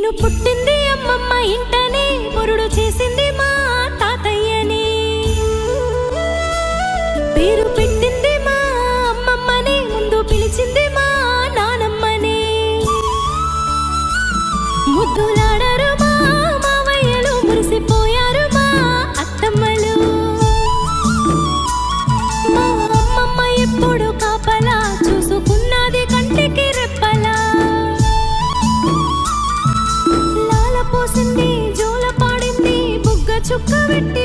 నేను పుట్టింది అమ్మమ్మ ఇంటనే, మురుడు చేసింది మా తాతయ్యని. పేరు పెట్టింది మా అమ్మమ్మని, ముందు పిలిచింది మా నానమ్మని. ముద్దులాడరు మా మావయ్యలు, మురిసిపోయారు మా అత్తమ్మలు. మా అమ్మమ్మ ఎప్పుడు కాపలా చూసుకున్నది కంటికి రెప్పలా. లాల పోసింది, జోల పాడింది, బుగ్గ చుక్క పెట్టి